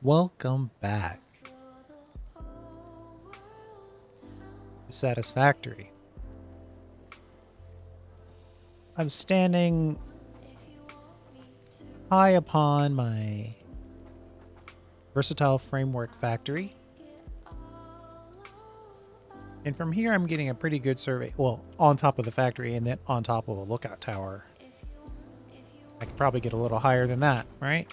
Welcome back to Satisfactory. I'm standing high upon my versatile framework factory. And from here, I'm getting a pretty good survey. Well, on top of the factory and then on top of a lookout tower. I could probably get a little higher than that, right?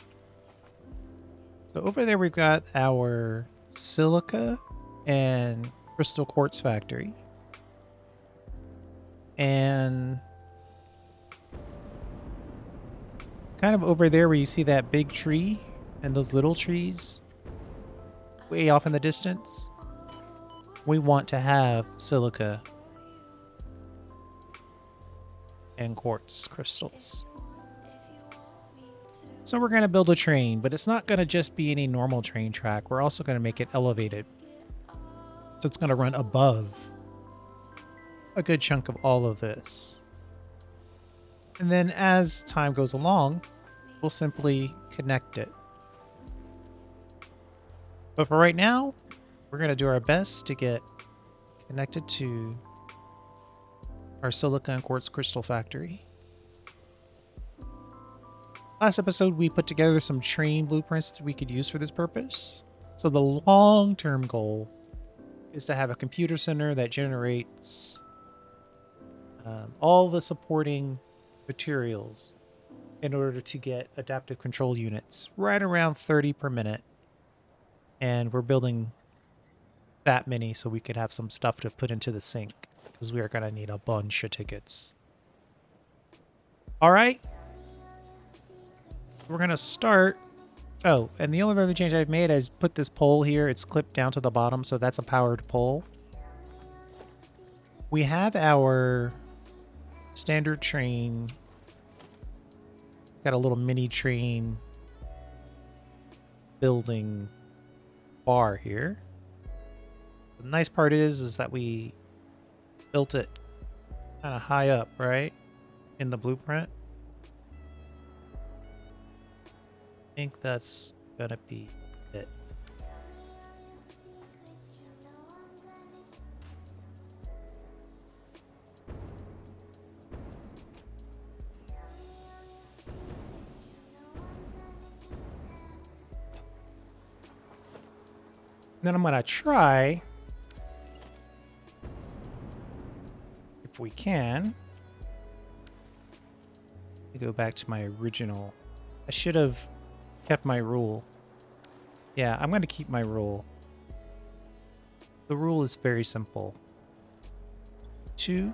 So over there, we've got our silica and crystal quartz factory. And kind of over there where you see that big tree and those little trees way off in the distance, we want to have silica and quartz crystals. So we're going to build a train, but it's not going to just be any normal train track. We're also going to make it elevated. So it's going to run above a good chunk of all of this. And then as time goes along, we'll simply connect it. But for right now, we're going to do our best to get connected to our silica and quartz crystal factory. Last episode, we put together some train blueprints that we could use for this purpose. So the long-term goal is to have a computer center that generates all the supporting materials in order to get adaptive control units right around 30 per minute. And we're building that many so we could have some stuff to put into the sink because we are going to need a bunch of tickets. All right. We're going to start. Oh, and the only other change I've made is put this pole here. It's clipped down to the bottom, so that's a powered pole. We have our standard train. Got a little mini train building bar here. The nice part is that we built it kind of high up, right? In the blueprint. I think that's gonna be it. Then I'm gonna try, if we can, to go back to my original. I should have kept my rule. Yeah, I'm going to keep my rule. The rule is very simple. 2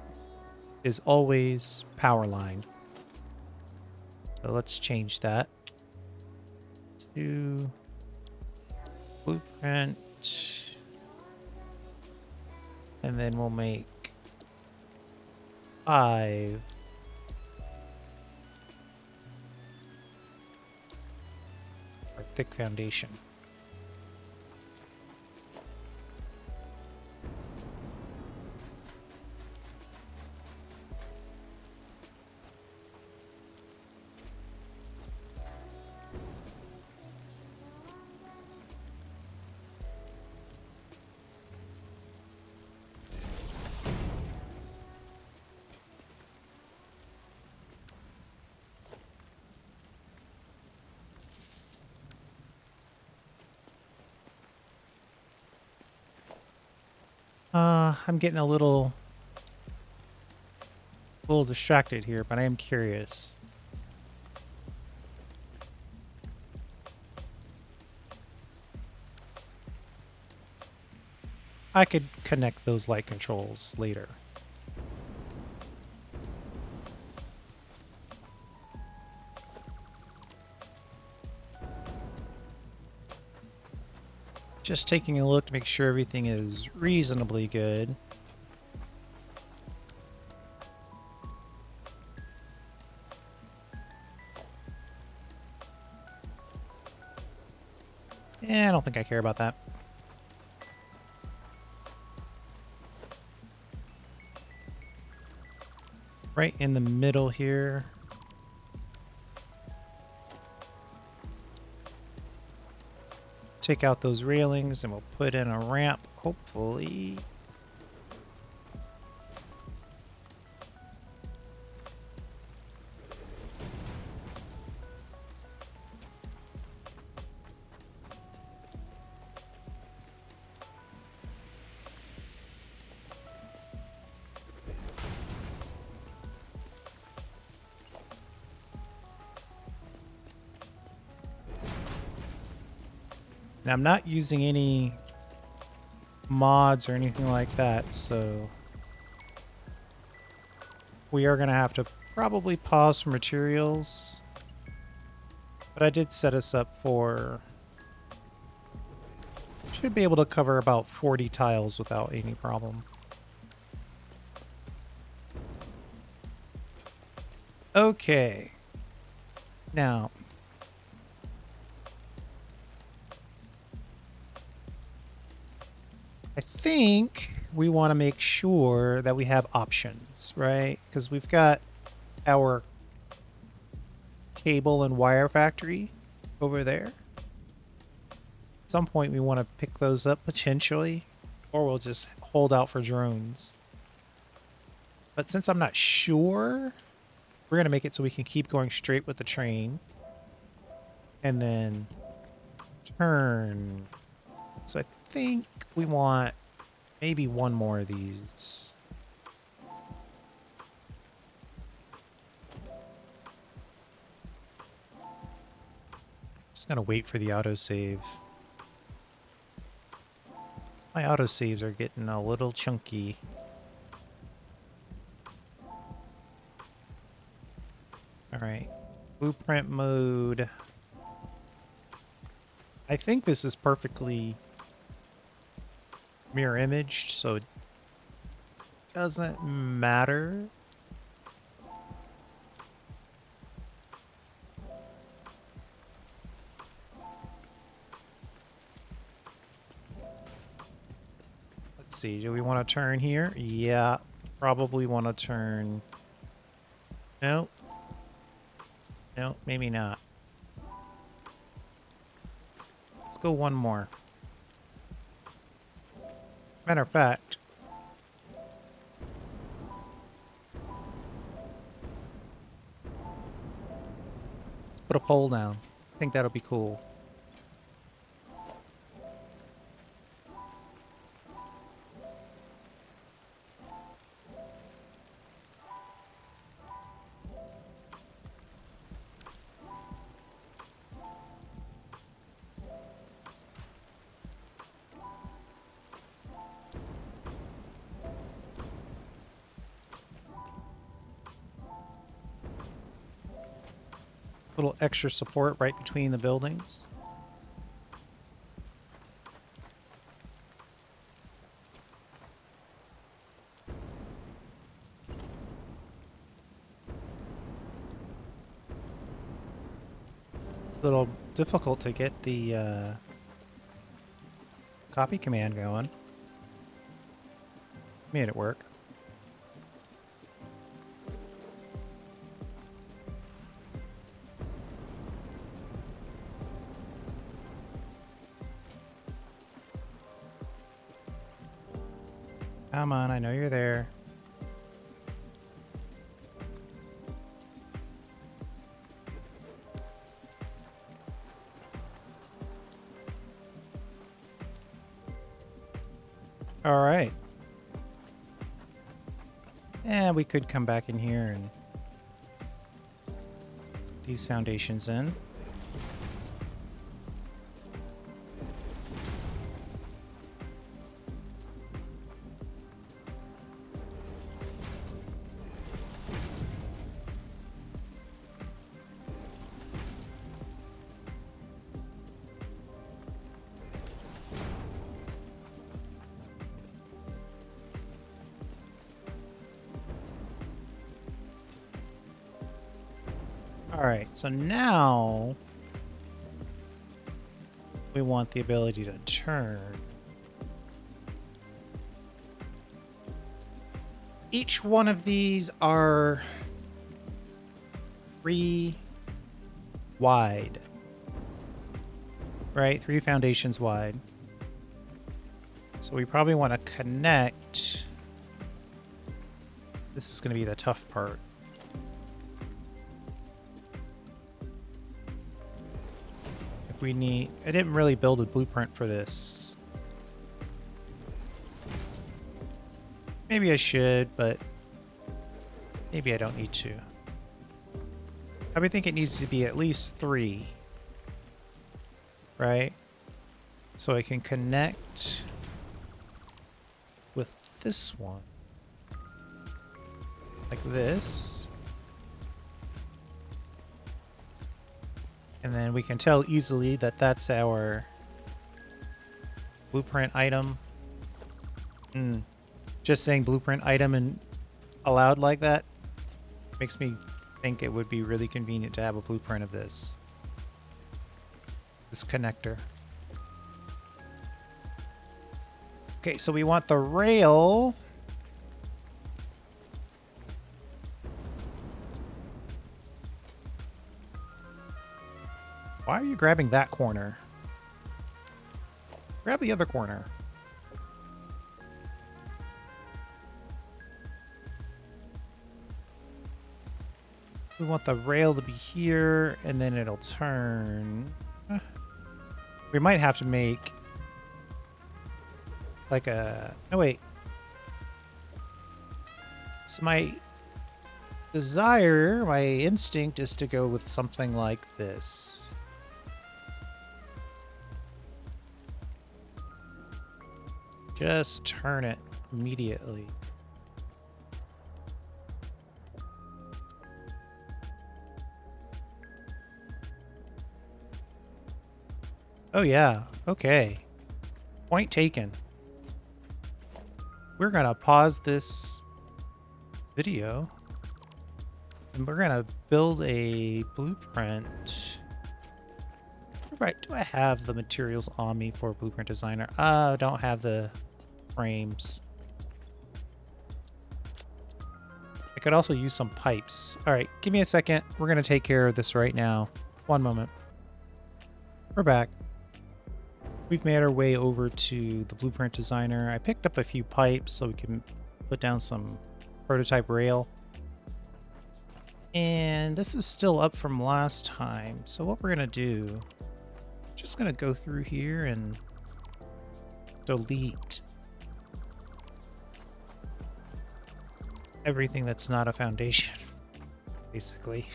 is always power line. So let's change that to blueprint. And then we'll make 5 for thick foundation. I'm getting a little distracted here, but I am curious. I could connect those light controls later. Just taking a look to make sure everything is reasonably good. I don't think I care about that. Right in the middle here. take out those railings and we'll put in a ramp, hopefully. Now, I'm not using any mods or anything like that, so we are going to have to probably pause for materials. But I did set us up for... Should be able to cover about 40 tiles without any problem. Okay. Now... I think we want to make sure that we have options, right? Because we've got our cable and wire factory over there. At some point we want to pick those up potentially, or we'll just hold out for drones. But since I'm not sure, we're going to make it so we can keep going straight with the train. And then turn. So I think we want maybe one more of these. Just gonna wait for the autosave. My autosaves are getting a little chunky. Alright. Blueprint mode. I think this is perfectly mirror imaged, so it doesn't matter. Let's see, do we want to turn here? Yeah, probably want to turn. Nope. Nope, maybe not. Let's go one more. Matter of fact, put a pole down. I think that'll be cool. Little extra support right between the buildings. A little difficult to get the copy command going. Made it work. Come on, I know you're there. All right. And we could come back in here and put these foundations in. Alright, so now we want the ability to turn. Each one of these are 3 wide. right? 3 foundations wide. So we probably want to connect. This is going to be the tough part. If we need... I didn't really build a blueprint for this. Maybe I should, but maybe I don't need to. I would think it needs to be at least 3. Right? So I can connect with this one. Like this. And then we can tell easily that that's our blueprint item. Just saying blueprint item and aloud like that makes me think it would be really convenient to have a blueprint of this. This connector. Okay, so we want the rail. Why are you grabbing that corner? Grab the other corner. We want the rail to be here, and then it'll turn. We might have to make like a... Oh, wait. So my desire, my instinct is to go with something like this. Just turn it immediately. Oh yeah, okay. Point taken. We're gonna pause this video and we're gonna build a blueprint. Right, do I have the materials on me for Blueprint Designer? I don't have the frames. I could also use some pipes. All right, give me a second. We're gonna take care of this right now. One moment. We're back. We've made our way over to the Blueprint Designer. I picked up a few pipes so we can put down some prototype rail. And this is still up from last time. So what we're going to do, just going to go through here and delete everything that's not a foundation, basically.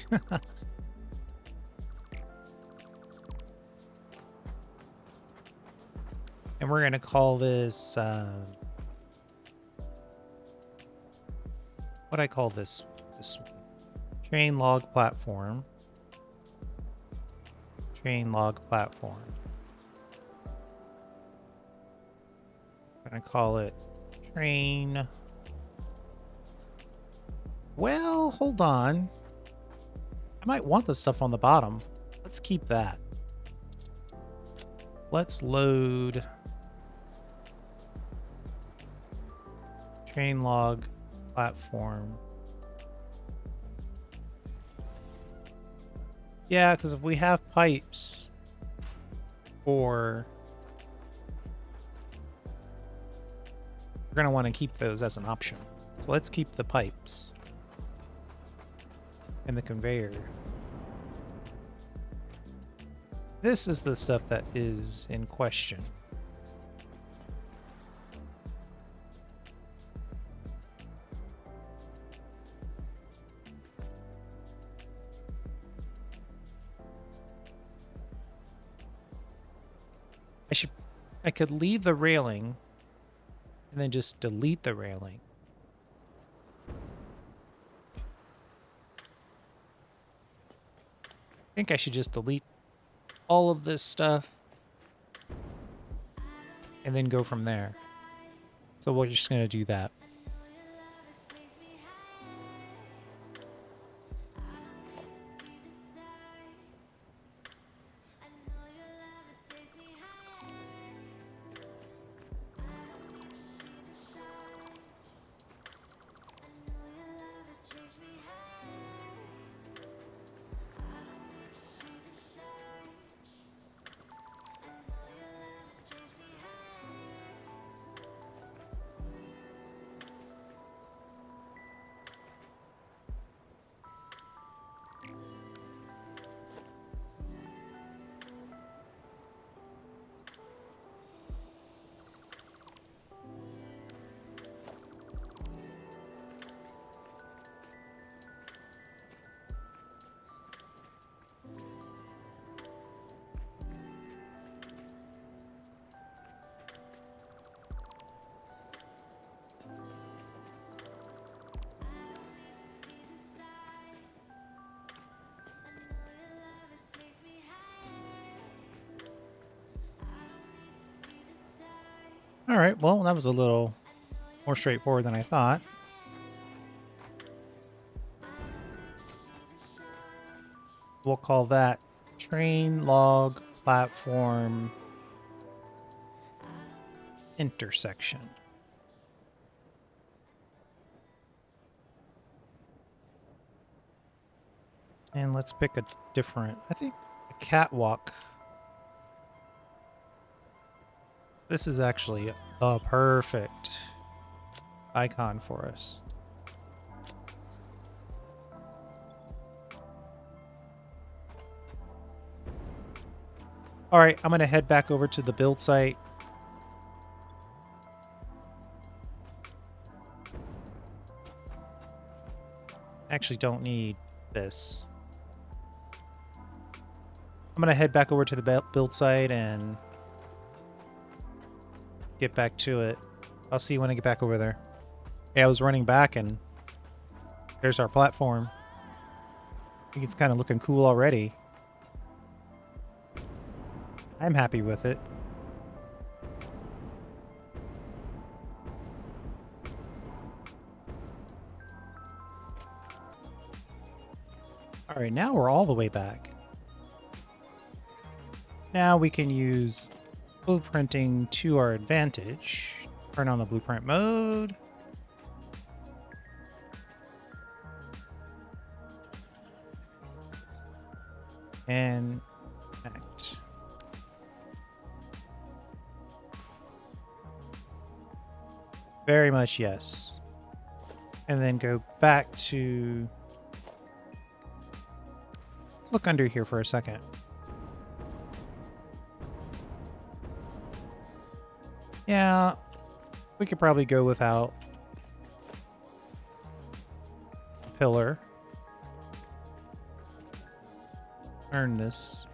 And we're going to call this, what do I call this one? Train log platform. Train log platform. I'm going to call it train. Well, hold on. I might want the stuff on the bottom. Let's keep that. Let's load train log platform. Yeah, because if we have pipes for... We're going to want to keep those as an option. So let's keep the pipes and the conveyor. This is the stuff that is in question. I could leave the railing and then just delete the railing. I think I should just delete all of this stuff and then go from there. So we're just going to do that. All right, well, that was a little more straightforward than I thought. We'll call that train log platform intersection. And let's pick a different, I think a catwalk. This is actually a perfect icon for us. All right, I'm going to head back over to the build site. Actually don't need this. I'm going to head back over to the build site and get back to it. I'll see you when I get back over there. Yeah, I was running back and there's our platform. I think it's kind of looking cool already. I'm happy with it. All right, now we're all the way back. Now we can use blueprinting to our advantage. Turn on the blueprint mode. And connect. Very much yes. And then go back to... Let's look under here for a second. Yeah, we could probably go without a pillar. Turn this.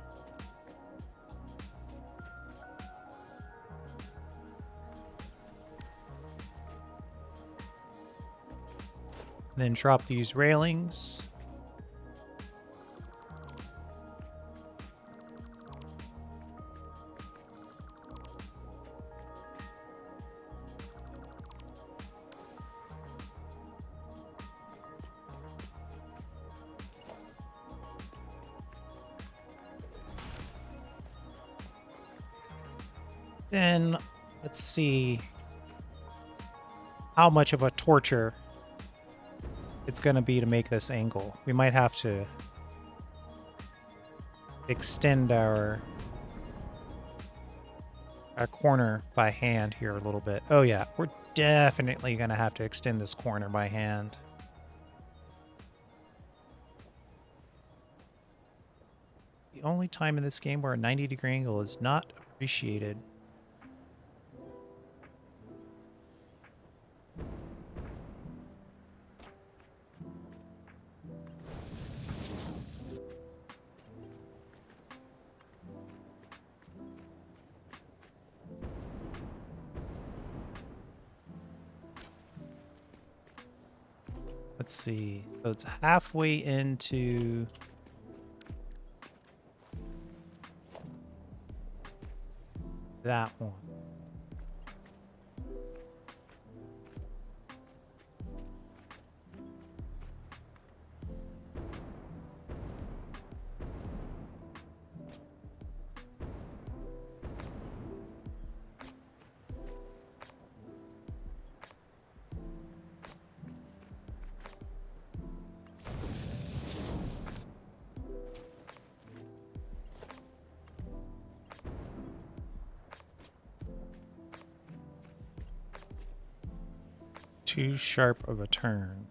Then drop these railings. Then let's see how much of a torture it's going to be to make this angle. We might have to extend our corner by hand here a little bit. Oh yeah, we're definitely going to have to extend this corner by hand. The only time in this game where a 90-degree angle is not appreciated. Let's see. So it's halfway into that one. Too sharp of a turn.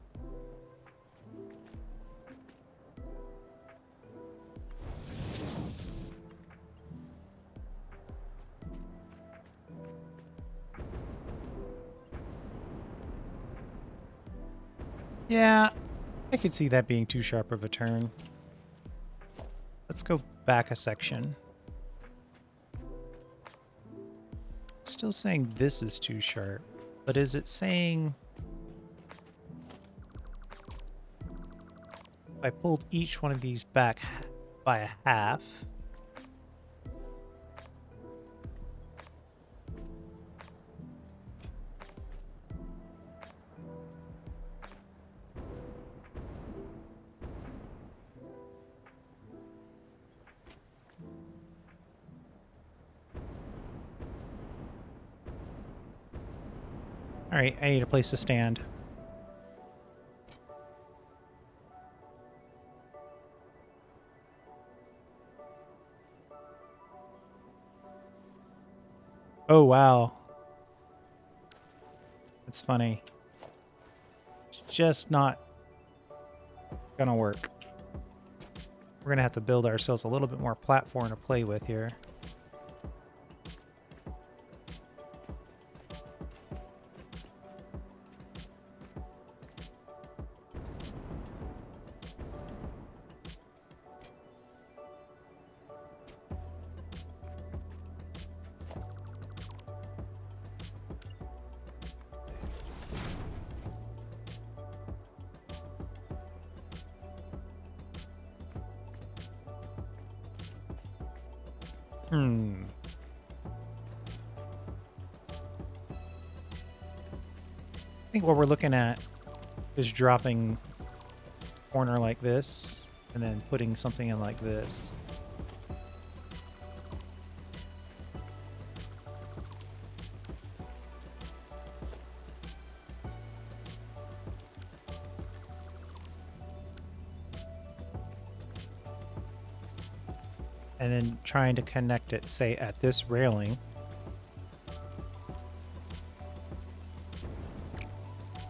Yeah, I could see that being too sharp of a turn. Let's go back a section. It's still saying this is too sharp, but is it saying... I pulled each one of these back by a half. Alright, I need a place to stand. Oh, wow. That's funny. It's just not gonna work. We're gonna have to build ourselves a little bit more platform to play with here. Hmm. I think what we're looking at is dropping a corner like this and then putting something in like this. And then trying to connect it, say, at this railing.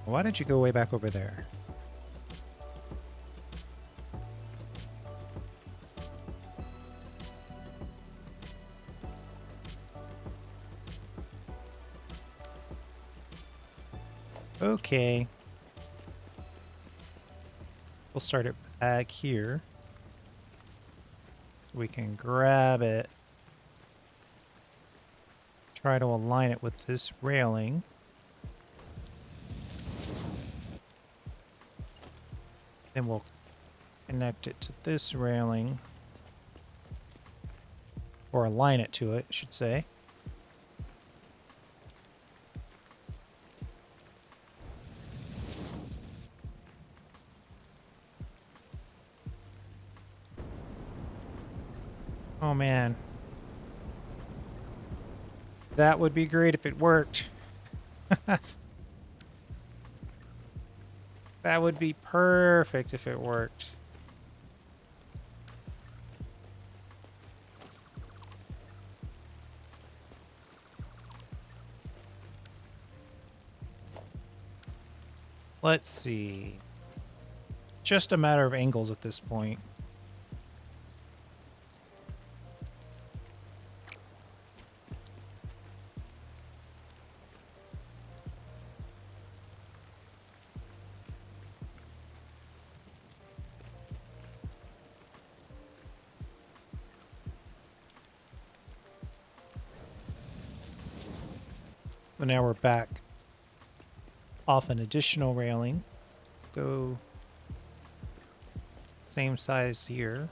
Why did you go way back over there? Okay. We'll start it back here. So we can grab it. Try to align it with this railing. Then we'll connect it to this railing. Or align it to it, I should say. Oh man. That would be great if it worked. That would be perfect if it worked. Let's see. Just a matter of angles at this point. So now we're back off an additional railing. Go same size here.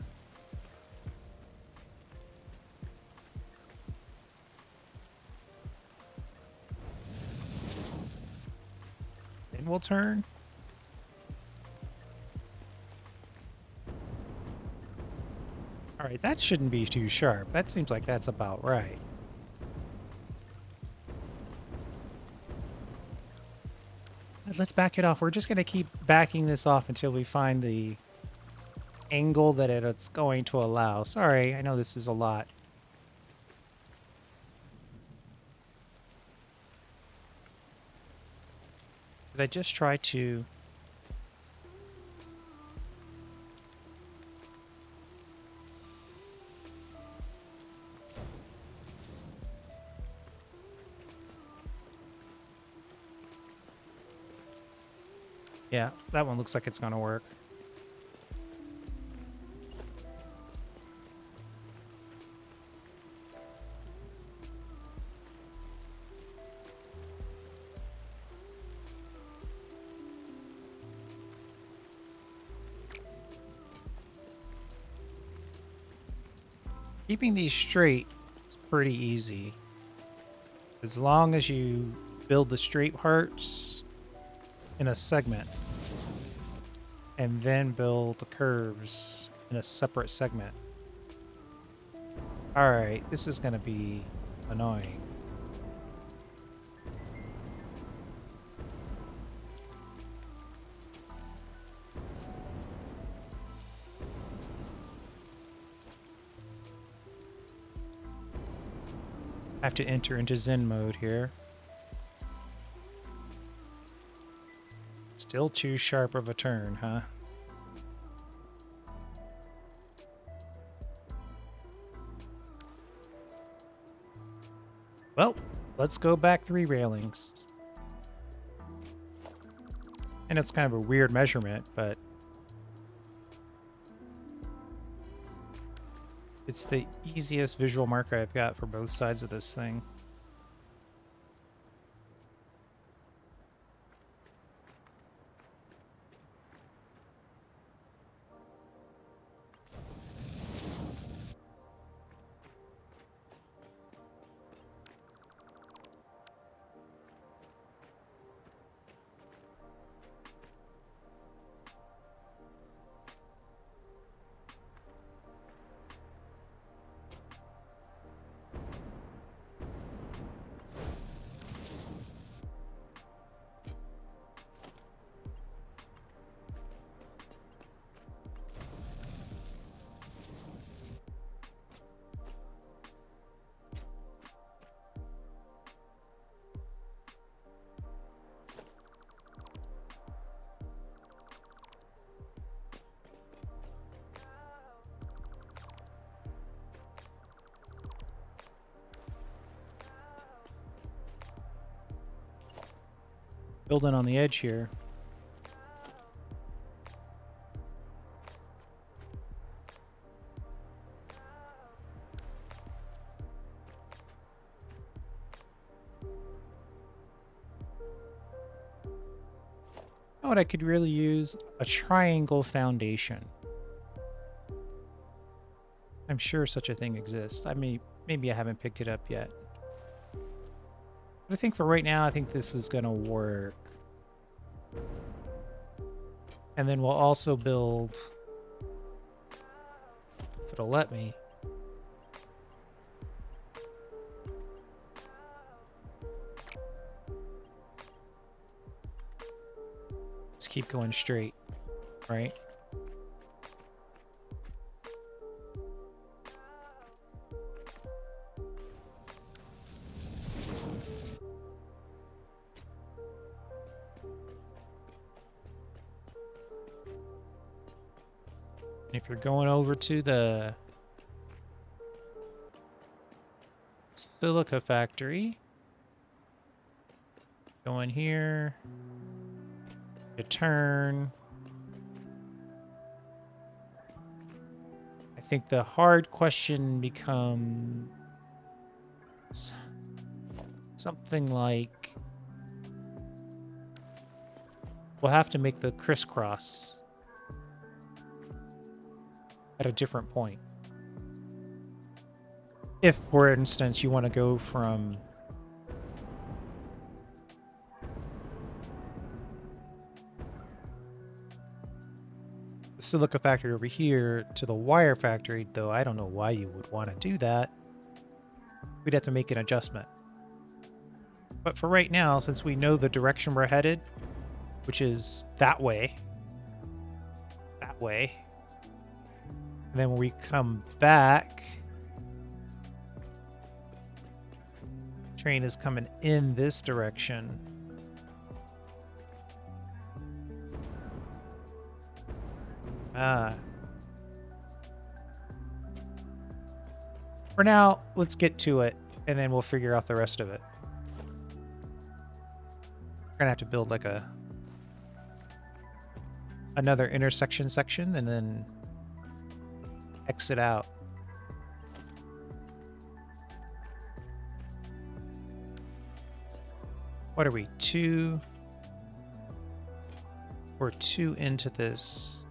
Then we'll turn. All right, that shouldn't be too sharp. That seems like that's about right. Let's back it off. We're just going to keep backing this off until we find the angle that it's going to allow. Sorry, I know this is a lot. Did I just try to... Yeah, that one looks like it's going to work. Keeping these straight is pretty easy. As long as you build the straight parts in a segment and then build the curves in a separate segment. Alright, this is going to be annoying. I have to enter into Zen mode here. Still too sharp of a turn, huh? Well, let's go back 3 railings. And it's kind of a weird measurement, but it's the easiest visual marker I've got for both sides of this thing. Building on the edge here. Oh, and I could really use a triangle foundation. I'm sure such a thing exists. Maybe I haven't picked it up yet. But I think for right now, I think this is going to work. And then we'll also build, if it'll let me, let's keep going straight, right? If you're going over to the silica factory, go in here, you turn. I think the hard question becomes something like, we'll have to make the crisscross at a different point. If, for instance, you want to go from the silica factory over here to the wire factory, though I don't know why you would want to do that. We'd have to make an adjustment. But for right now, since we know the direction we're headed, which is that way, and then when we come back, train is coming in this direction. For now, let's get to it, and then we'll figure out the rest of it. We're gonna have to build like another intersection section, and then exit out. What are we? 2? We're 2 into this.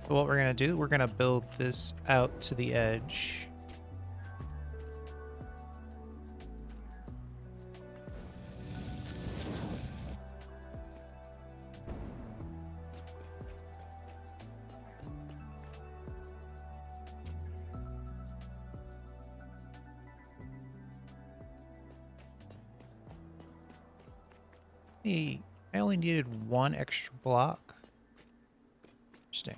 So what we're going to do, we're going to build this out to the edge. I only needed 1 extra block. Interesting.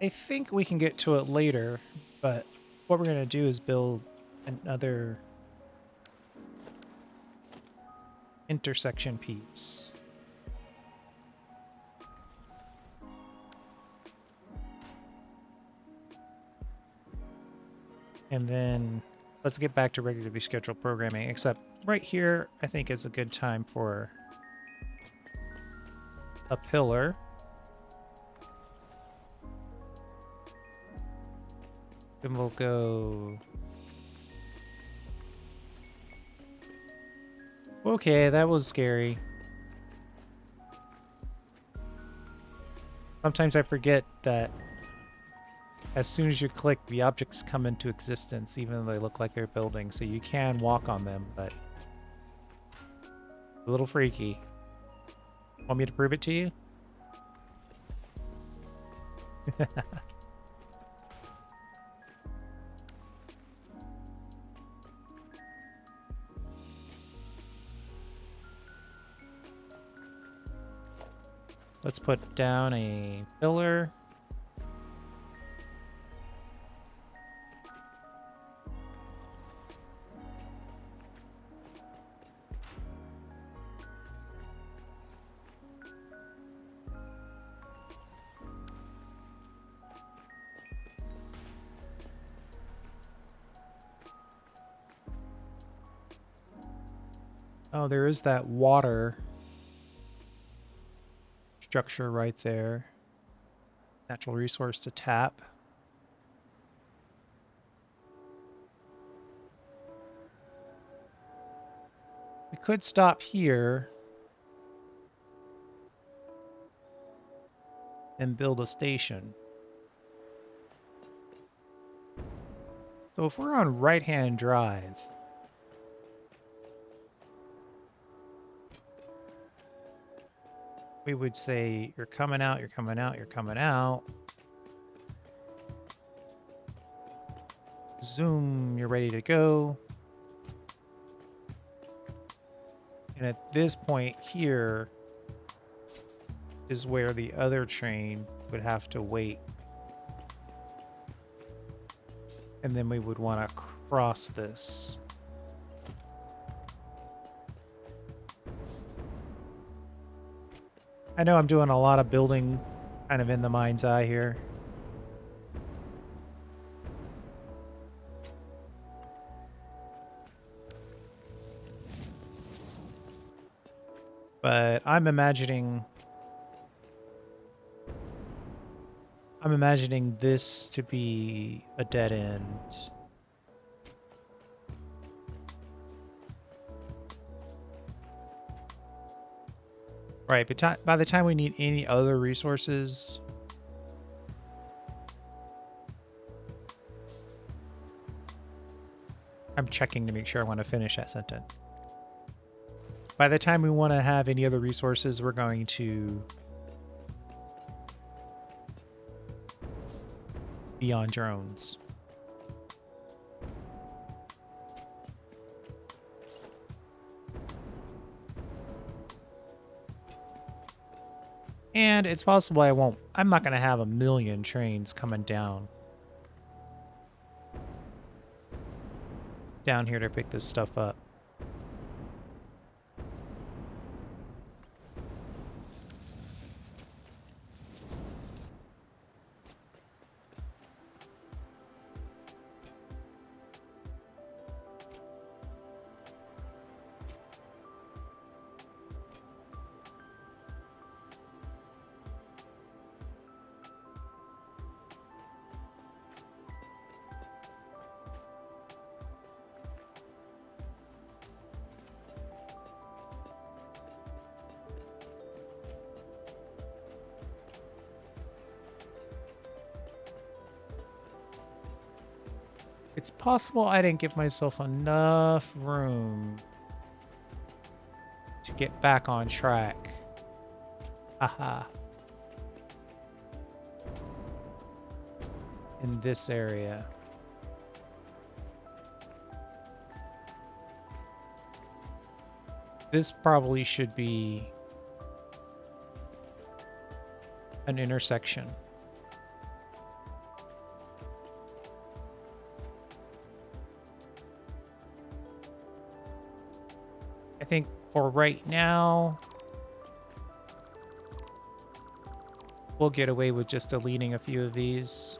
I think we can get to it later, but what we're going to do is build another intersection piece. And then let's get back to regularly scheduled programming, except right here, I think is a good time for a pillar. Then we'll go... Okay, that was scary. Sometimes I forget that as soon as you click, the objects come into existence, even though they look like they're building. So you can walk on them, but a little freaky. Want me to prove it to you? Let's put down a pillar. Oh, there is that water structure right there. Natural resource to tap. We could stop here and build a station. So if we're on right-hand drive, we would say, you're coming out, you're coming out, you're coming out. Zoom, you're ready to go. And at this point here is where the other train would have to wait. And then we would want to cross this. I know I'm doing a lot of building kind of in the mind's eye here. But I'm imagining this to be a dead end. Right, but by the time we need any other resources, I'm checking to make sure I want to finish that sentence. By the time we want to have any other resources, we're going to be on drones. And it's possible I'm not going to have a million trains coming down here to pick this stuff up. It's possible I didn't give myself enough room to get back on track. Haha. In this area. This probably should be an intersection. I think for right now, we'll get away with just deleting a few of these.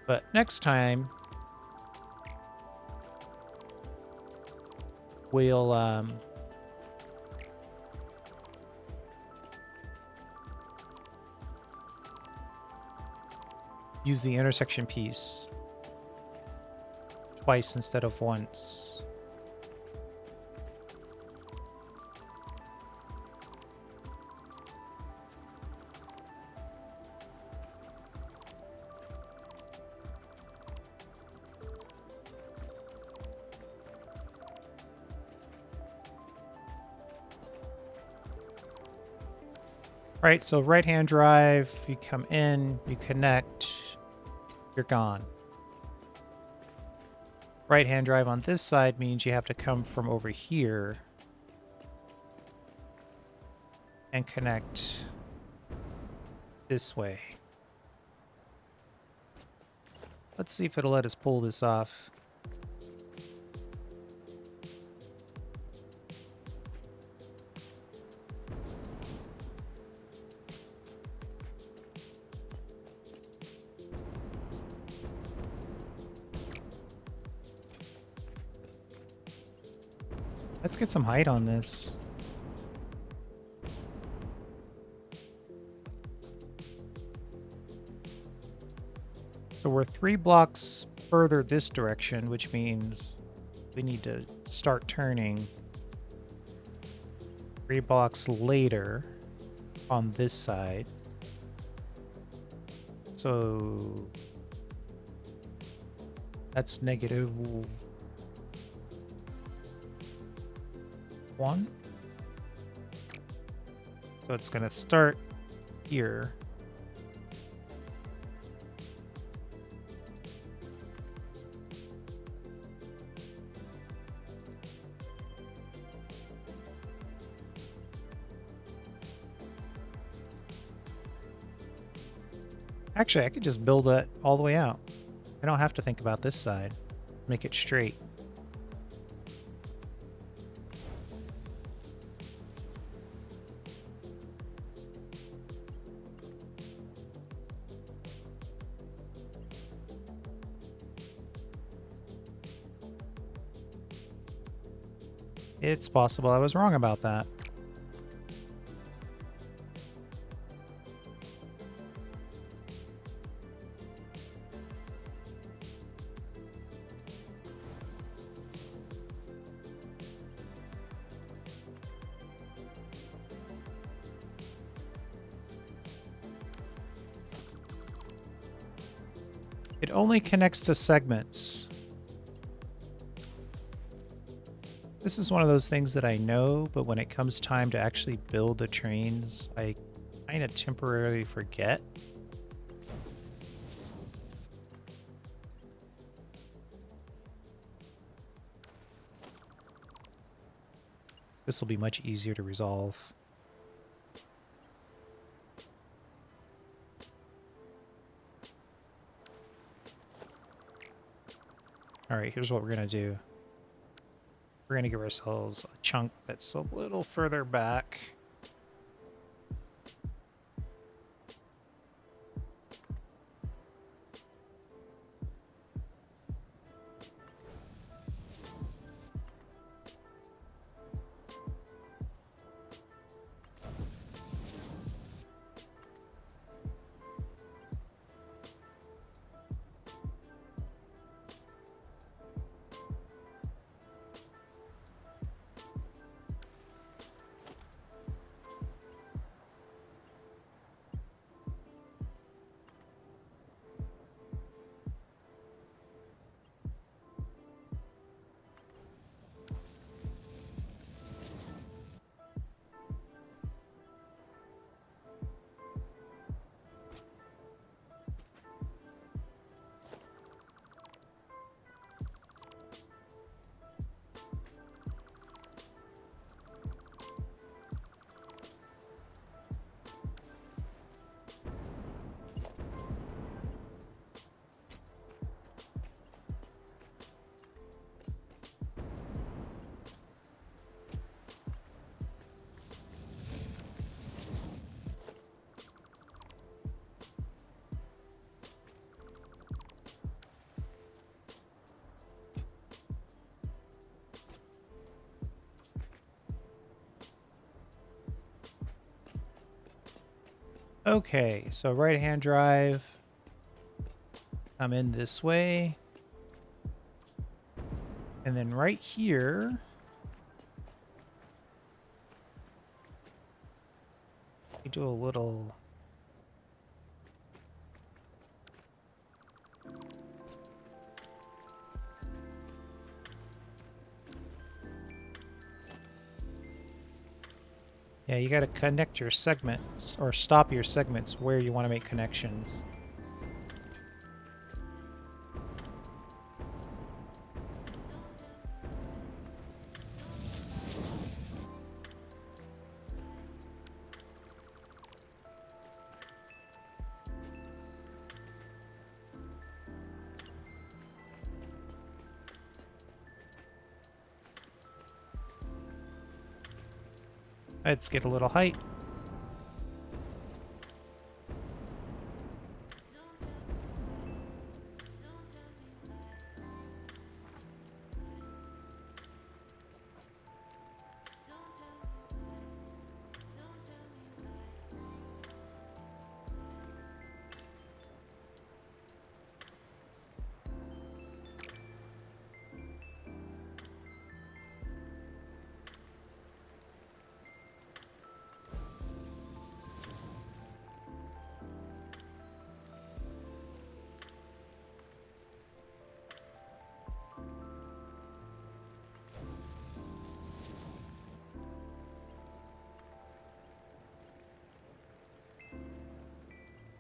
But next time, we'll use the intersection piece twice instead of once. Right, so right-hand drive, you come in, you connect, you're gone. Right-hand drive on this side means you have to come from over here and connect this way. Let's see if it'll let us pull this off. Let's get some height on this. So we're 3 blocks further this direction, which means we need to start turning 3 blocks later on this side. So that's -1. So it's going to start here. Actually, I could just build that all the way out. I don't have to think about this side. Make it straight. It's possible I was wrong about that. It only connects to segments. This is one of those things that I know, but when it comes time to actually build the trains, I kind of temporarily forget. This will be much easier to resolve. All right, here's what we're going to do. We're going to give ourselves a chunk that's a little further back. Okay, so right-hand drive. I'm in this way. And then right here, we do a little... Yeah, you got to connect your segments, or stop your segments where you want to make connections. Let's get a little height.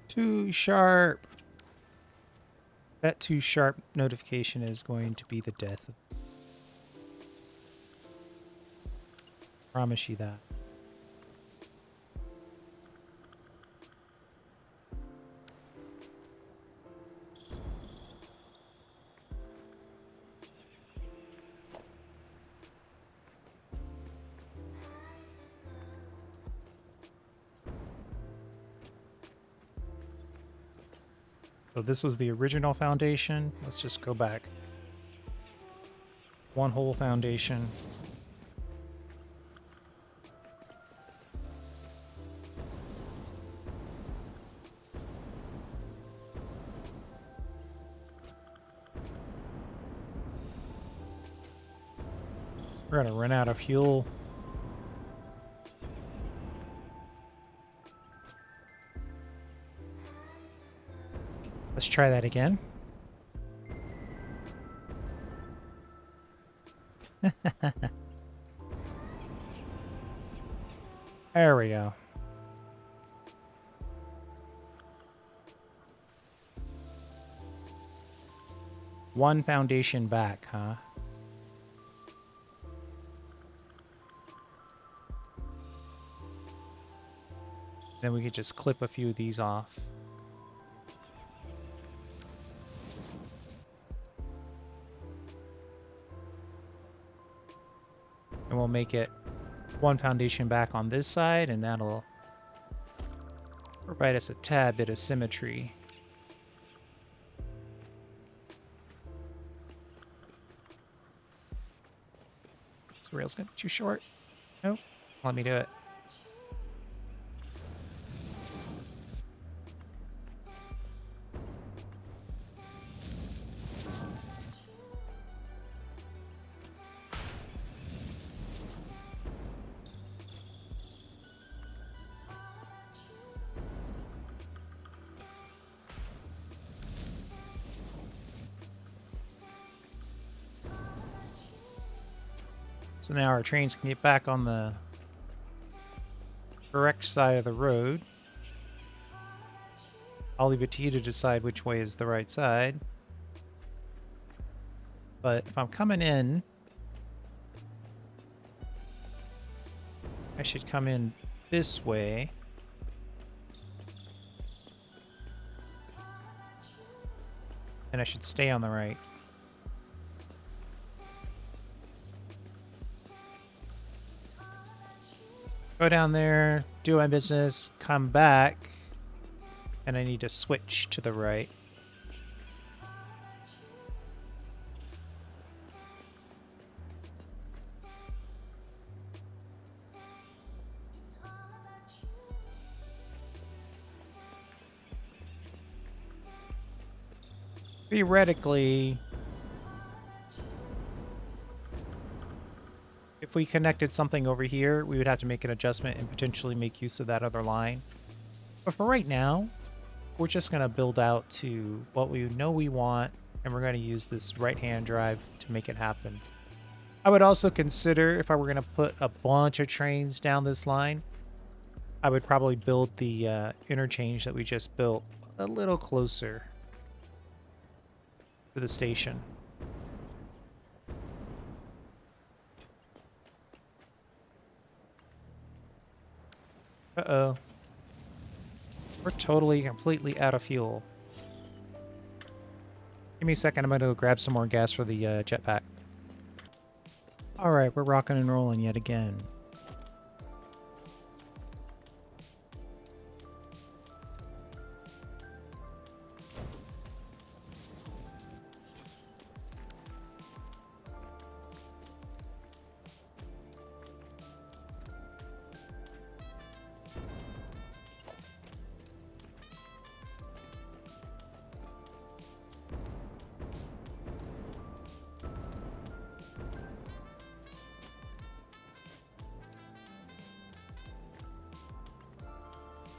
Too sharp. That too sharp notification is going to be the death of... Promise you that. So this was the original foundation. Let's just go back. One whole foundation. We're gonna run out of fuel. Let's try that again. There we go. One foundation back, huh? Then we could just clip a few of these off. And we'll make it one foundation back on this side, and that'll provide us a tad bit of symmetry. This rail's gonna be too short. Nope. Let me do it. So now our trains can get back on the correct side of the road. I'll leave it to you to decide which way is the right side. But if I'm coming in, I should come in this way. And I should stay on the right. Go down there, do my business, come back, and I need to switch to the right. Theoretically, if we connected something over here, we would have to make an adjustment and potentially make use of that other line. But for right now, we're just going to build out to what we know we want, and we're going to use this right-hand drive to make it happen. I would also consider, if I were going to put a bunch of trains down this line, I would probably build the interchange that we just built a little closer to the station. Uh-oh. We're totally, completely out of fuel. Give me a second. I'm going to go grab some more gas for the jetpack. All right, we're rocking and rolling yet again.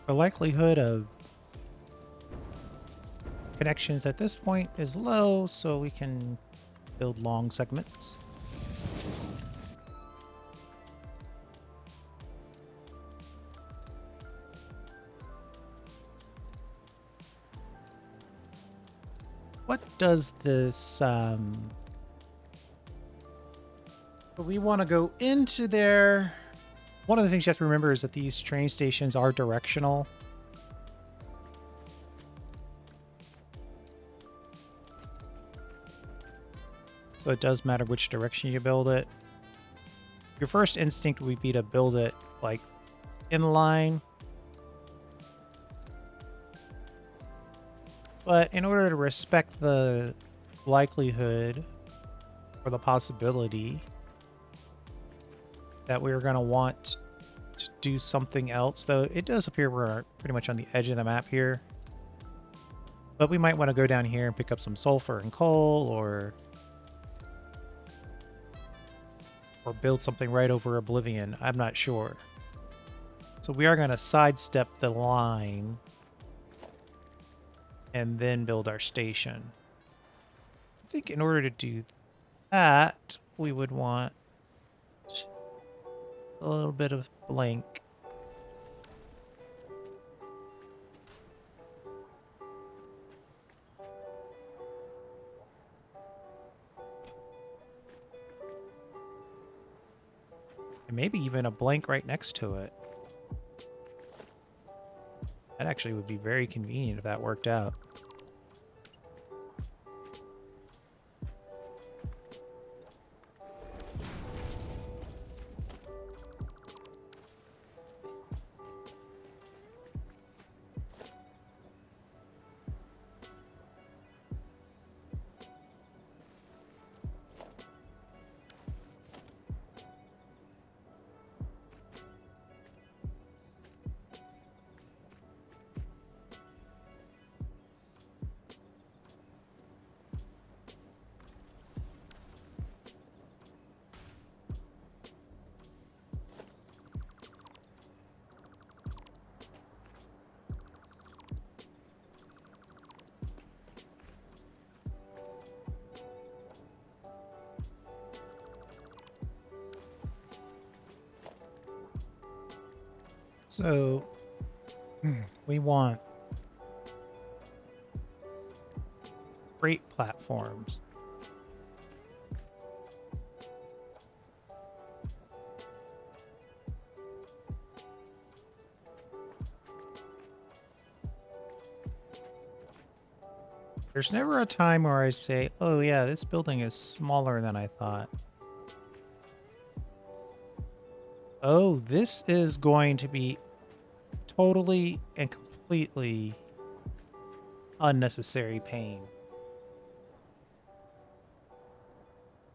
The likelihood of connections at this point is low, so we can build long segments. What does this, so we want to go into there. One of the things you have to remember is that these train stations are directional. So it does matter which direction you build it. Your first instinct would be to build it like in line. But in order to respect the likelihood or the possibility that we're going to want to do something else, though it does appear we're pretty much on the edge of the map here. But we might want to go down here and pick up some sulfur and coal, or build something right over Oblivion. I'm not sure. So we are going to sidestep the line and then build our station. I think in order to do that, we would want a little bit of blank. And maybe even a blank right next to it. That actually would be very convenient if that worked out. So we want freight platforms. There's never a time where I say, oh yeah, this building is smaller than I thought. Oh, this is going to be totally and completely unnecessary pain.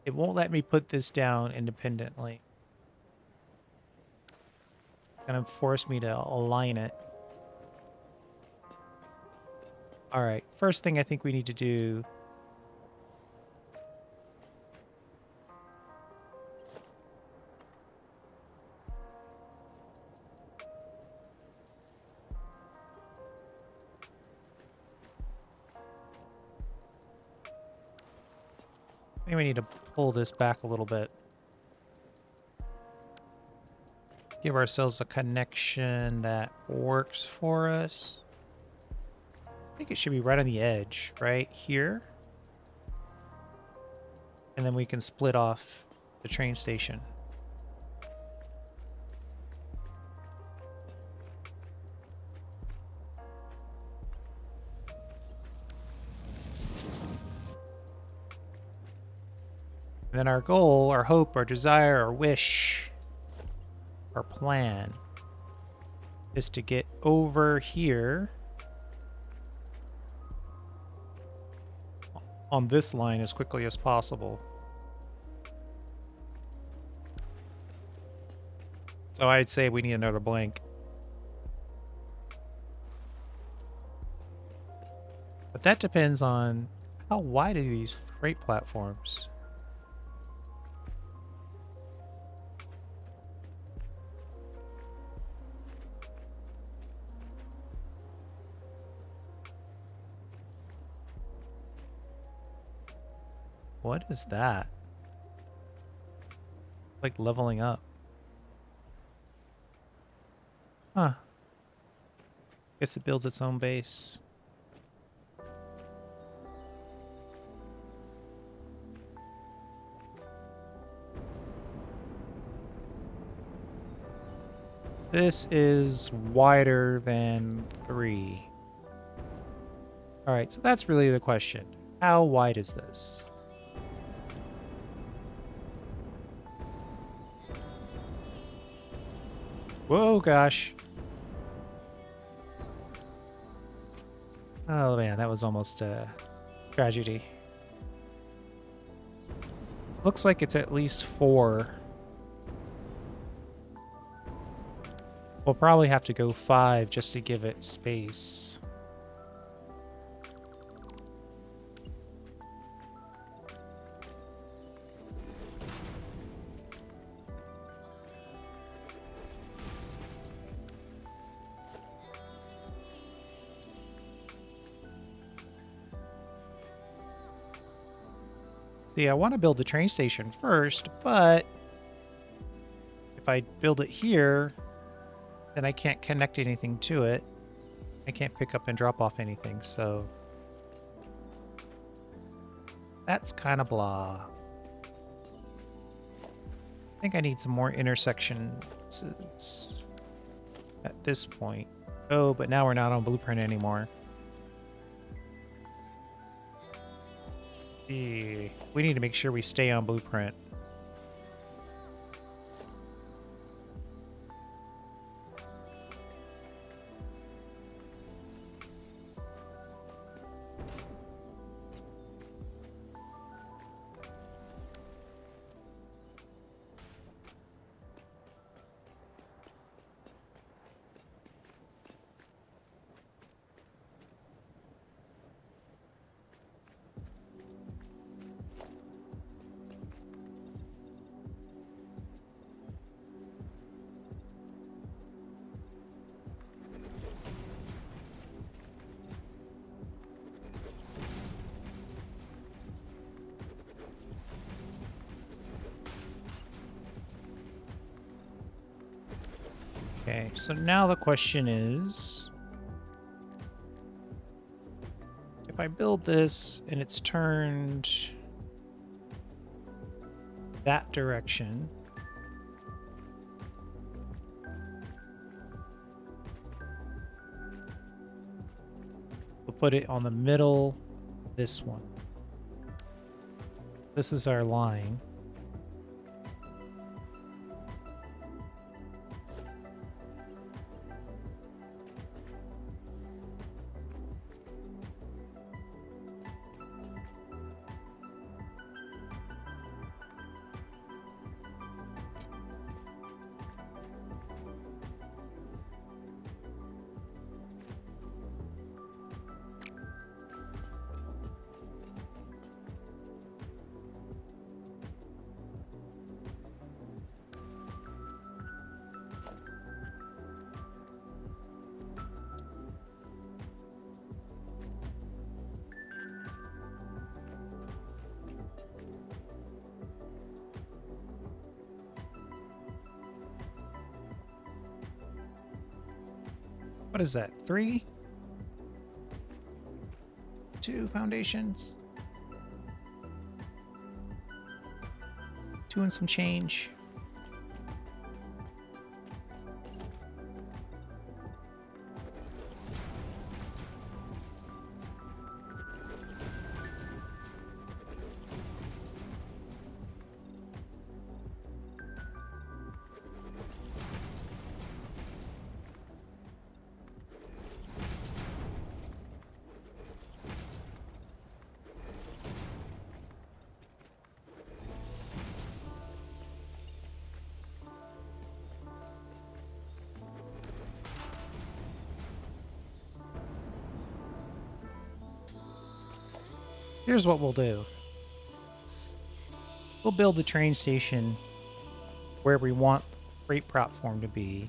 It won't let me put this down independently. It's gonna force me to align it. All right, first thing I think we need to do think we need to pull this back a little bit. Give ourselves a connection that works for us. I think it should be right on the edge, right here. And then we can split off the train station. And then our goal, our hope, our desire, our wish, our plan is to get over here on this line as quickly as possible. So I'd say we need another blank. But that depends on how wide are these freight platforms. What is that? Like leveling up. Huh. Guess it builds its own base. This is wider than 3. All right, so that's really the question. How wide is this? Whoa, gosh. Oh, man, that was almost a tragedy. Looks like it's at least 4. We'll probably have to go 5 just to give it space. See, I want to build the train station first, but if I build it here, then I can't connect anything to it. I can't pick up and drop off anything, so that's kind of blah. I think I need some more intersections at this point. Oh, but now we're not on Blueprint anymore. We need to make sure we stay on Blueprint. Okay, so now the question is, if I build this and it's turned that direction, we'll put it on the middle, this one. This is our line. What is that? 3? 2 foundations? 2 and some change. Here's what we'll do. We'll build the train station where we want the freight platform to be.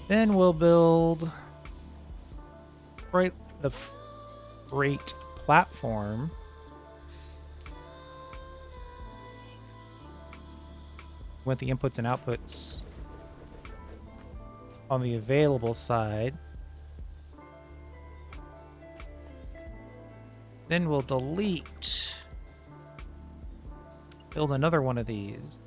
Then we'll build the freight platform with the inputs and outputs on the available side. Then we'll delete, build another one of these.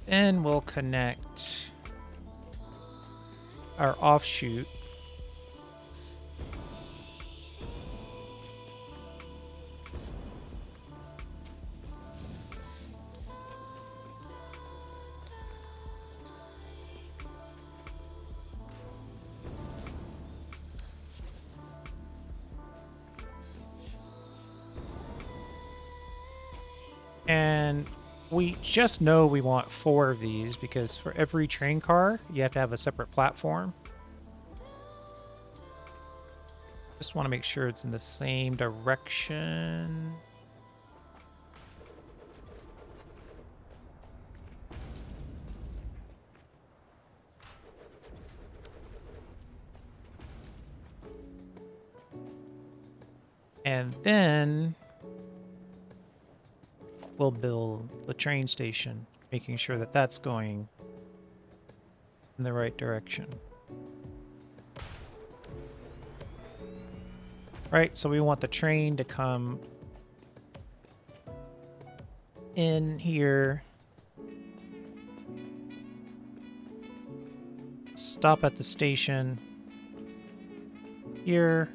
Then we'll connect our offshoot. And we just know we want 4 of these because for every train car, you have to have a separate platform. Just want to make sure it's in the same direction. And then we'll build the train station, making sure that that's going in the right direction. Right, so we want the train to come in here, stop at the station here,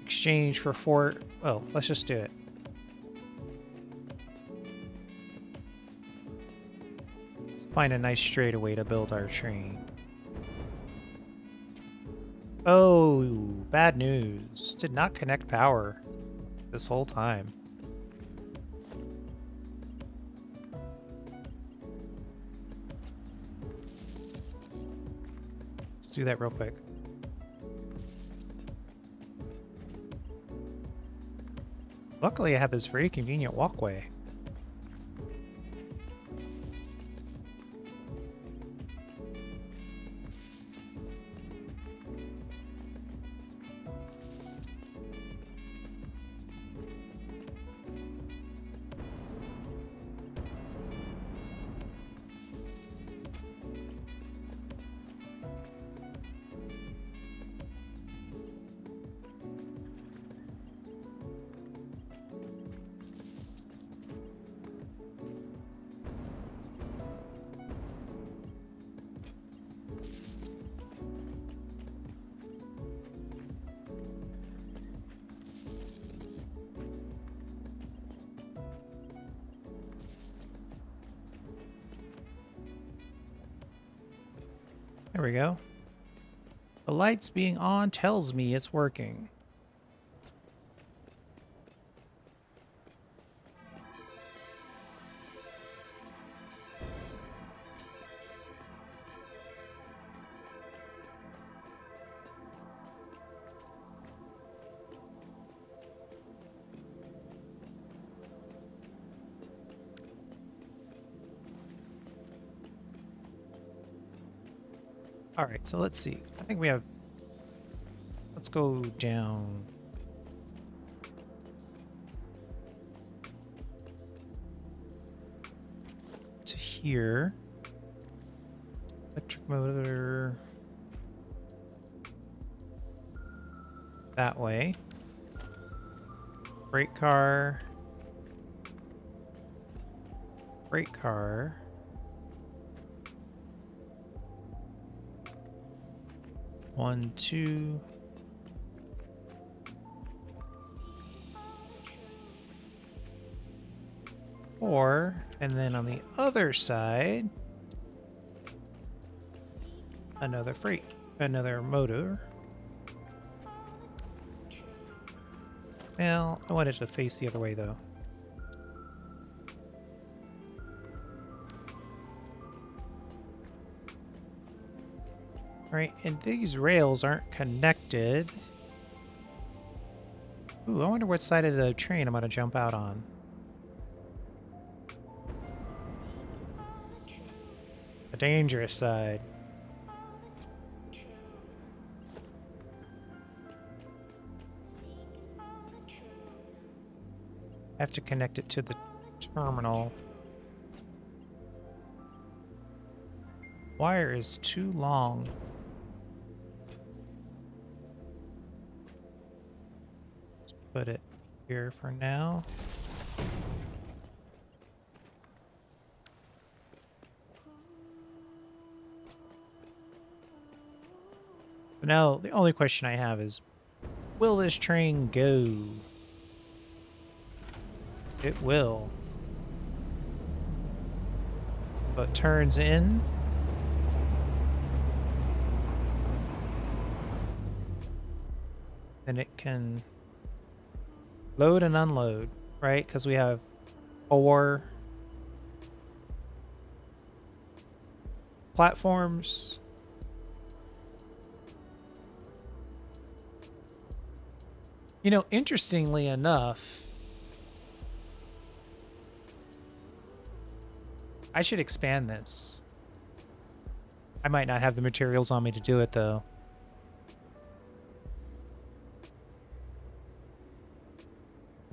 exchange for 4. Well, let's just do it. Let's find a nice straightaway to build our train. Oh, bad news. Did not connect power this whole time. Let's do that real quick. Luckily, I have this very convenient walkway. There we go. The lights being on tells me it's working. All right, so let's see. I think we have, let's go down. To here. Electric motor. That way. Freight car. Freight car. One, two. Four. And then on the other side, another freight, another motor. Well, I wanted to face the other way though. All right, and these rails aren't connected. Ooh, I wonder what side of the train I'm gonna jump out on. The dangerous side. I have to connect it to the terminal. Wire is too long. Let's put it here for now. But now the only question I have is, will this train go? It will. So it turns in. And it can load and unload, right? Because we have 4 platforms. You know, interestingly enough, I should expand this. I might not have the materials on me to do it, though.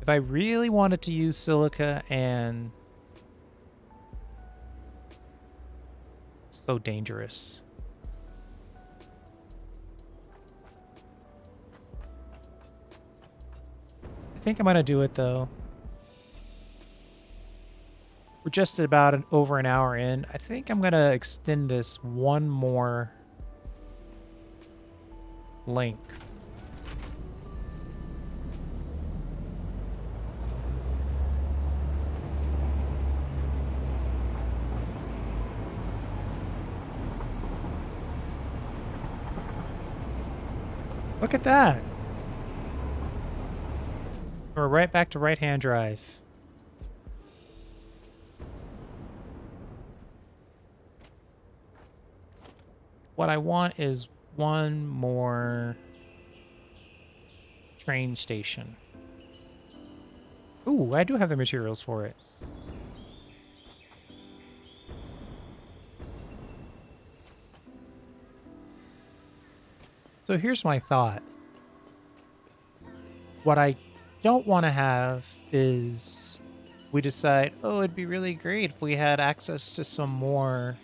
If I really wanted to use silica and... It's so dangerous. I think I'm going to do it, though. We're just about over an hour in. I think I'm going to extend this one more length. Look at that. We're right back to right-hand drive. What I want is one more train station. Ooh, I do have the materials for it. So here's my thought. What I don't want to have is we decide, oh, it'd be really great if we had access to some more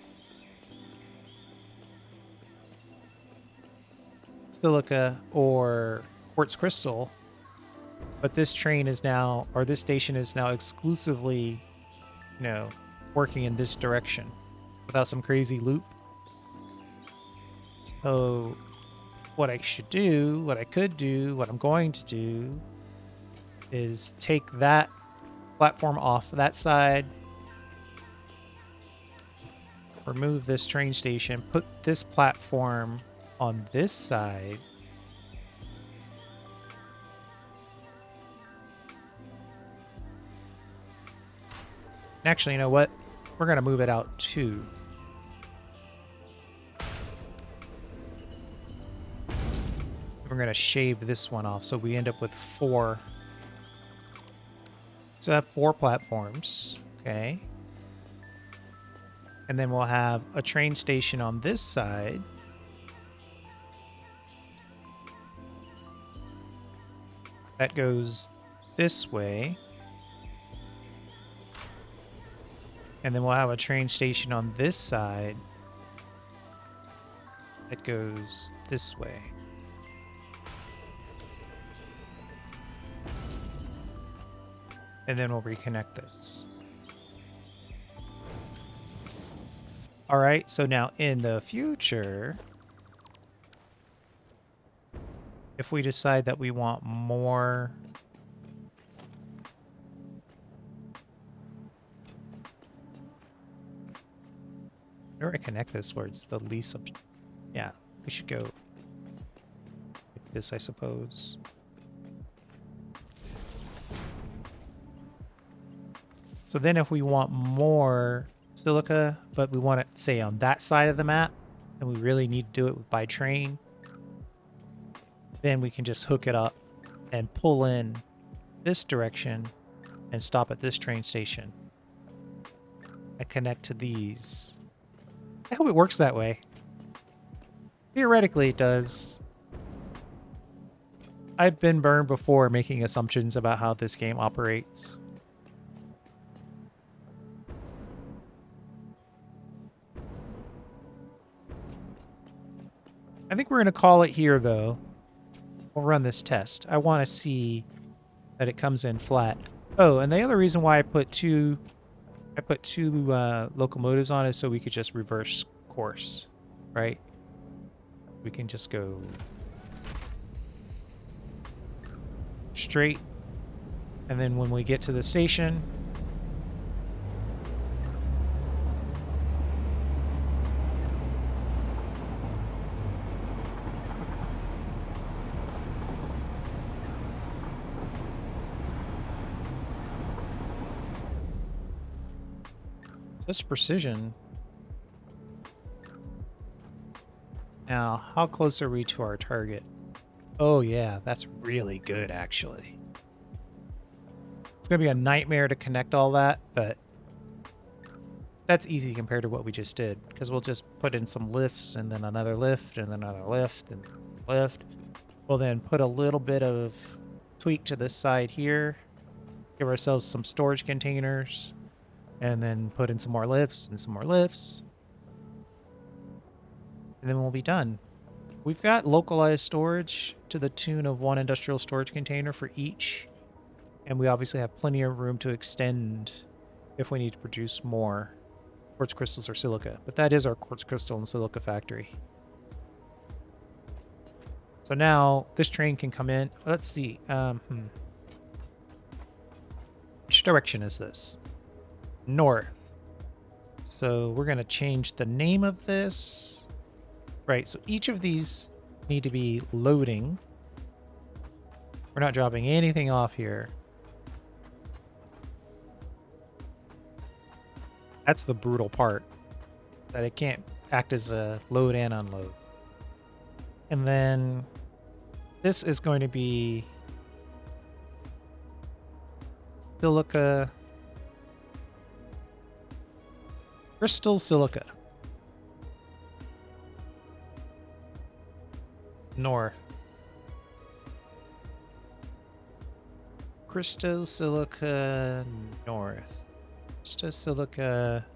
silica or quartz crystal, but this train is now, or this station is now exclusively, you know, working in this direction without some crazy loop. So what I should do, what I could do, what I'm going to do is take that platform off that side, remove this train station, put this platform on this side. And actually, you know what? We're going to move it out too. We're going to shave this one off so we end up with 4. So I have 4 platforms. Okay. And then we'll have a train station on this side. That goes this way. And then we'll have a train station on this side that goes this way. And then we'll reconnect this. All right, so now in the future, if we decide that we want more where do I connect this where it's the least of, yeah, we should go like this, I suppose. So then if we want more silica, but we want it, say, on that side of the map, and we really need to do it by train, then we can just hook it up and pull in this direction and stop at this train station and connect to these. I hope it works that way. Theoretically, it does. I've been burned before making assumptions about how this game operates. I think we're going to call it here, though. We'll run this test. I want to see that it comes in flat. Oh, and the other reason why I put two locomotives on is so we could just reverse course, right? We can just go straight, and then when we get to the station, such precision. Now, how close are we to our target? Oh yeah, that's really good, actually. It's gonna be a nightmare to connect all that, but that's easy compared to what we just did, because we'll just put in some lifts and then another lift and then another lift and lift. We'll then put a little bit of tweak to this side here, give ourselves some storage containers, and then put in some more lifts and some more lifts. And then we'll be done. We've got localized storage to the tune of 1 industrial storage container for each. And we obviously have plenty of room to extend if we need to produce more quartz crystals or silica. But that is our quartz crystal and silica factory. So now this train can come in. Let's see. Which direction is this? North. So we're going to change the name of this. Right, so each of these need to be loading. We're not dropping anything off here. That's the brutal part, that it can't act as a load and unload. And then this is going to be silica, crystal silica. North. Crystal silica north. Crystal silica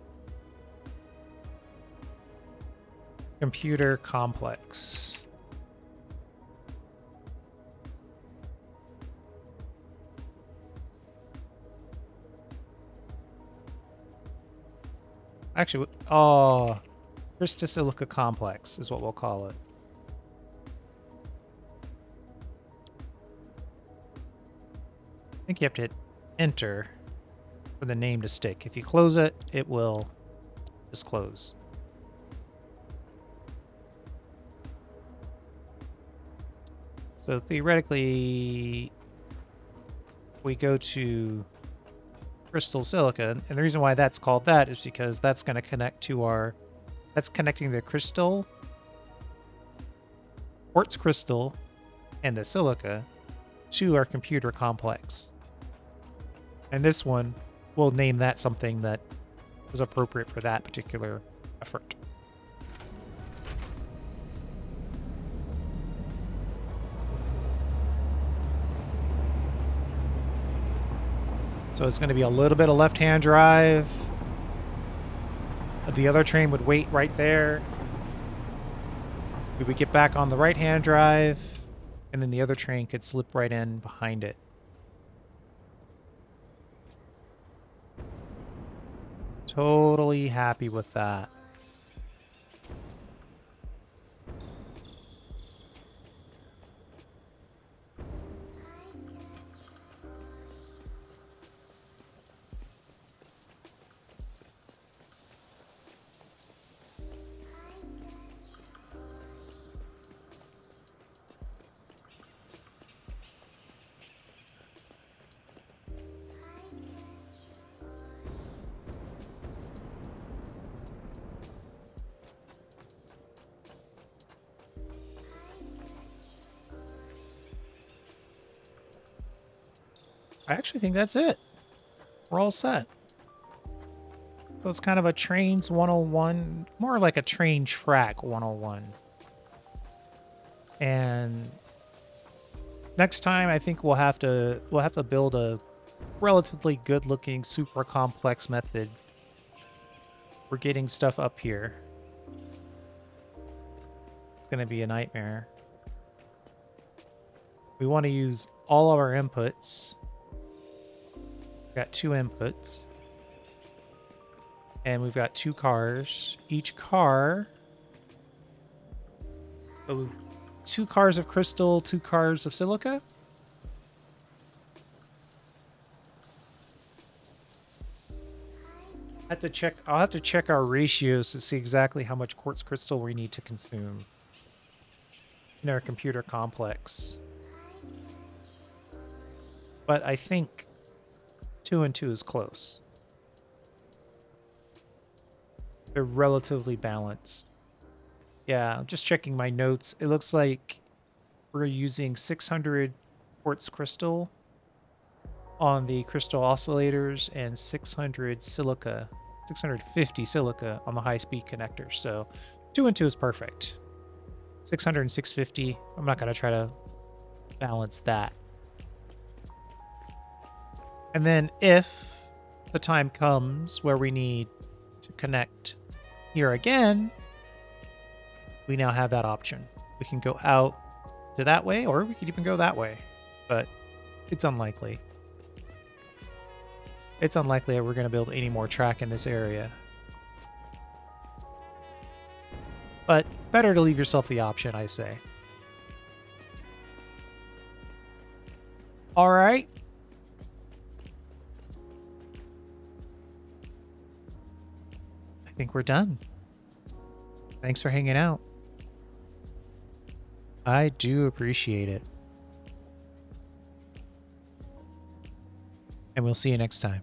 computer complex. Actually, oh, crystal silica complex is what we'll call it. I think you have to hit enter for the name to stick. If you close it, it will just close. So theoretically, we go to crystal silica, and the reason why that's called that is because that's going to connect to our, that's connecting the crystal, quartz crystal, and the silica to our computer complex. And this one, we'll name that something that is appropriate for that particular effort. So it's going to be a little bit of left-hand drive. The other train would wait right there. We would get back on the right-hand drive, and then the other train could slip right in behind it. Totally happy with that. I actually think that's it. We're all set. So it's kind of a trains 101, more like a train track 101. And next time I think we'll have to build a relatively good-looking, super complex method for getting stuff up here. It's going to be a nightmare. We want to use all of our inputs. Got 2 inputs. And we've got 2 cars. Each car... Oh, 2 cars of crystal, 2 cars of silica? I'll have to check our ratios to see exactly how much quartz crystal we need to consume in our computer complex. But I think 2 and 2 is close. They're relatively balanced. Yeah, I'm just checking my notes. It looks like we're using 600 quartz crystal on the crystal oscillators and 650 silica on the high-speed connectors. So 2 and 2 is perfect. 600 and 650. I'm not going to try to balance that. And then if the time comes where we need to connect here again, we now have that option. We can go out to that way, or we could even go that way, but it's unlikely. It's unlikely that we're going to build any more track in this area. But better to leave yourself the option, I say. All right. I think we're done. Thanks for hanging out. I do appreciate it. And we'll see you next time.